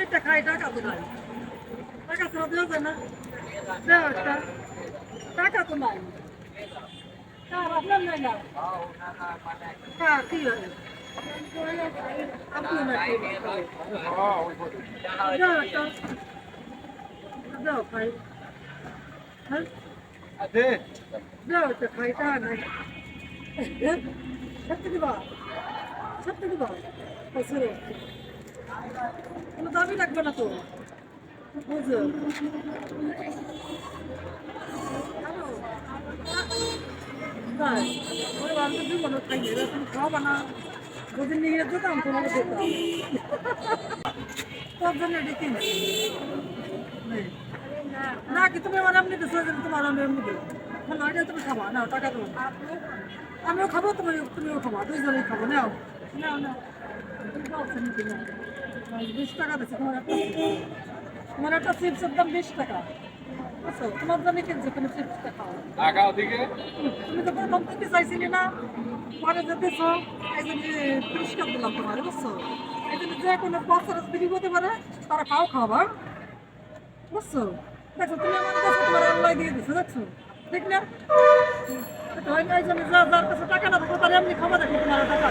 একটা খাই টাকা তো নাই, টাকা তো দেওয়া না, দেওয়া একটা টাকা তো নাই, আপনার নাই না, হ্যাঁ কি হয় আপনি না দেওয়া একটা দেওয়া খাই, হ্যাঁ দেওয়া একটা খাই টাকা নাই, সত্যি দিবা সত্যি দিবা কোনো দাবি লাগবে না তো বুঝো তাই ওই আমি তো দিব না খাই তুমি খাওয়াবা না যদি নিয়ে যেতাম তোমাকে দিতাম তোর জন্য এটি কিনছি না কি তুমি আমার এমনি দিচ্ছ যে তোমার আমি এমনি দেবো না এটা তুমি খাবা নাও টাকা দেবো আমিও খাবো তুমিও খাবা দুইজনেই খাবো নাও নাও নাও 20 টাকা দিচ্ছে তোমার একটা চিপসের দাম 20 টাকা বুঝছো তোমার জন্য কিনছো তুমি চিপসটা খাও তুমি তো প্রথম থেকে চাইছিলে না পরে যে দিছো এই জন্য 30 টাকা দিলাম তোমার বুঝছো এই জন্য যে কোনো বাচ্চারা যদি বিপদে পারে তারা খাও খাওয়া বুঝছো দেখো তুমি আমার কাছে তোমার আল্লাহ দিয়ে দিছো দেখছো ঠিক না এই জন্য যার কাছে টাকা না থাকো তারা এমনি খাওয়া দেখো তোমার টাকা